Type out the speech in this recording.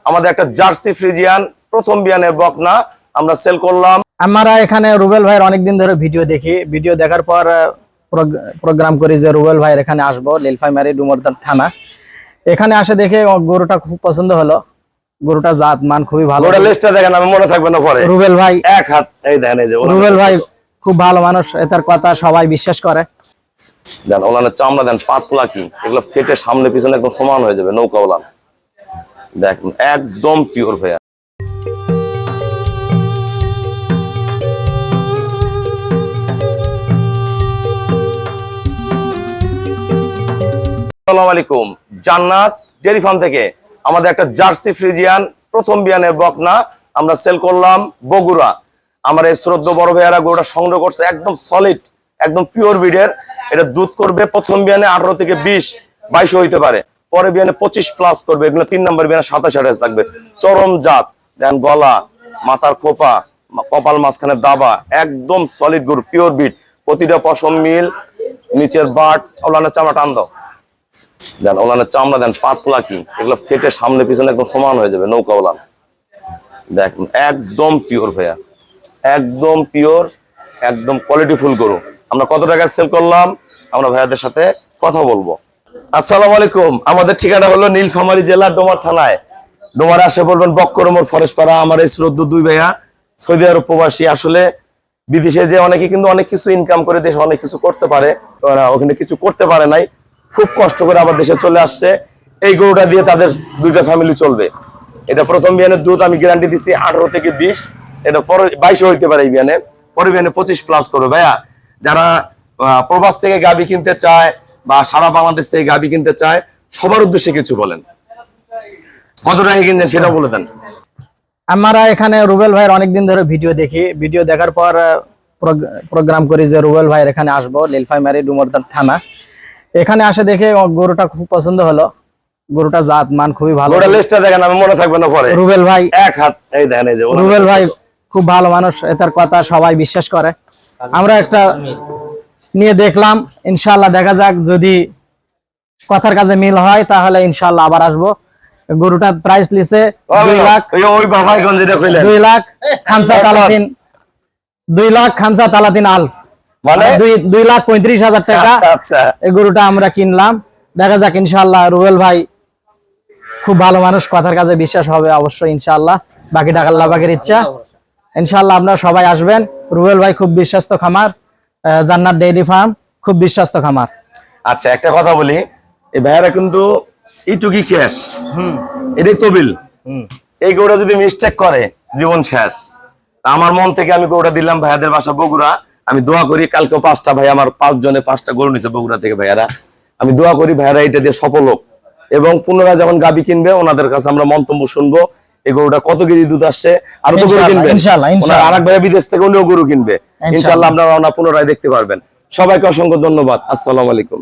আমাদের একটা jersey Friesian প্রথম বিয়ানের বকনা আমরা সেল করলাম। আমরা এখানে রুবেল ভাইয়ের অনেকদিন ধরে ভিডিও দেখি, ভিডিও দেখার পর প্রোগ্রাম করি যে রুবেল ভাইয়ের এখানে আসবো, নীলফামারী ডুমুরদার থানা। এখানে আসে দেখে গরুটা খুব পছন্দ হলো, গরুটা জাত মান খুবই ভালো। ওটা লিস্টটা দেখেন, আমি মনে থাকবে না পরে। রুবেল ভাই এক হাত এই দেখেন, এই যে রুবেল ভাই খুব ভালো মানুষ, এটার কথা সবাই বিশ্বাস করে। দেন ওলানের চামড়া দেন, পাতলা কি এগুলো ফেটে সামনে পিছনে একদম সমান হয়ে যাবে, নৌকা ওলান দেখেন একদম পিওর ভাইয়া। আসসালামু আলাইকুম, জান্নাত ডেয়ারি ফার্ম থেকে আমাদের একটা জার্সি ফ্রিজিয়ান প্রথম বিয়ানের বকনা আমরা সেল করলাম বগুড়া। আমার এই শ্রদ্ধ বড় ভাইয়ারা গরুটা সংগ্রহ করছে, একদম সলিড, একদম পিওর ব্রিডের। এটা দুধ করবে প্রথম বিয়ানে 18 থেকে 20-22 হইতে পারে, পরে বিয়ানে 25+ করবে। এগুলো 3 নম্বর বিয়ানে 27-28 থাকবে। চরম জাত, দেন গলা, মাথার খোপা, কপাল মাঝখানে দাবা, একদম সলিড গরু, পিওর ব্রিড। প্রতিটা পশম মিল, নিচের বাট, ওলানের চামড়া টান দাও দেন, ওলানের চামড়া দেন, পাতলা কি এগুলো ফেটে সামনে পিছনে একদম সমান হয়ে যাবে, নৌকা ওলান দেখেন একদম পিওর ভাইয়া, একদম পিওর, একদম কোয়ালিটিফুল গরু। আমরা কত টাকায় সেল করলাম আমরা ভাইয়াদের সাথে কথা বলবো। আসসালামু আলাইকুম, আমাদের ঠিকানা হলো নীলফামারী জেলার ডোমার থানায়। ডোমারে আসে বলবেন বক্করমোর ফরেস্টপাড়া। আমার এই শ্রদ্ধ দুই ভাইয়া সৌদি আরব প্রবাসী। আসলে বিদেশে যে অনেকে কিন্তু অনেক কিছু ইনকাম করে দেশে অনেক কিছু করতে পারে, ওখানে কিছু করতে পারে নাই, খুব কষ্ট করে আবার দেশে চলে আসছে। এই গরুটা দিয়ে তাদের দুইটা ফ্যামিলি চলবে। এটা প্রথম বিয়ানের দুধ আমি গ্যারান্টি দিচ্ছি 18 থেকে 20, এটা পরে 22 হইতে পারে। এই বিয়ানে পরে বিয়ানে 25+ করবে। ভাইয়া যারা প্রবাস থেকে গাভী কিনতে চায় বা সারা বাংলাদেশ থেকে গাভী কিনতে চায়, সবার উদ্দেশ্যে কিছু বলেন, কত টাকা কিনছেন সেটা বলে দেন। আমরা এখানে রুবেল ভাইয়ের অনেকদিন ধরে ভিডিও দেখি, ভিডিও দেখার পর প্রোগ্রাম করি যে রুবেল ভাইয়ের এখানে আসবো, নীলফামারী ডুমুরদার থানা। এখানে আসে দেখে গরুটা খুব পছন্দ হলো, গরুটা জাত মান খুবই ভালো। ওটা লিস্টটা দেখেন, আমি মনে থাকবে না পরে। রুবেল ভাই এক হাত এই দেখেন, এই যে রুবেল ভাই খুব ভালো মানুষ, এটার কথা সবাই বিশ্বাস করে। আমরা একটা নিয়ে দেখলাম, ইনশাআল্লাহ দেখা যাক, যদি কথার কাজে মিল হয় তাহলে ইনশাআল্লাহ আবার আসবো। গরুটার প্রাইস লিছে 2 লাখ, ওই ভাষায় কোন যেটা কইলেন 2 লাখ 35 আলফ, মানে 2,35,000 টাকা। আচ্ছা আচ্ছা, এই গরুটা আমরা কিনলাম। দেখা যাক ইনশাআল্লাহ, রুবেল ভাই খুব ভালো মানুষ, কথার কাজে বিশ্বাস হবে অবশ্যই ইনশাআল্লাহ। বাকি টাকা আল্লাহ পাকের ইচ্ছা। ইনশাআল্লাহ আপনারা সবাই আসবেন। রুবেল ভাই খুব বিশ্বস্ত খামার, জান্নাত ডেইরি ফার্ম খুব বিশ্বস্ত খামার। আচ্ছা একটা কথা বলি, এই ভাইয়ারা কিন্তু ইটুকি ক্যাশ, এটাই তবিল। এই গরুটা যদি মিস্টেক করে জীবন শেষ। আমার মন থেকে আমি গরুটা দিলাম ভাইয়াদের বাসা বগুড়া। আমি দোয়া করি কালকে 5টা ভাই, আমার 5 জনে 5টা গরু নিছে বগুড়া থেকে ভাইয়ারা। আমি দোয়া করি ভাইয়ারা এটা দিয়ে সফল হোক, এবং পুনরায় যখন গাবি কিনবে ওনাদের কাছে আমরা মন্তব্য শুনবো এই গরুটা কত কেজি দুধ আসছে, আরো তো গরু কিনবে ইনশাআল্লাহ। আরেক ভাইয়া বিদেশ থেকে উনিও গরু কিনবে ইনশাআল্লাহ, আপনারা পুনরায় দেখতে পারবেন। সবাইকে অসংখ্য ধন্যবাদ। আসসালামু আলাইকুম।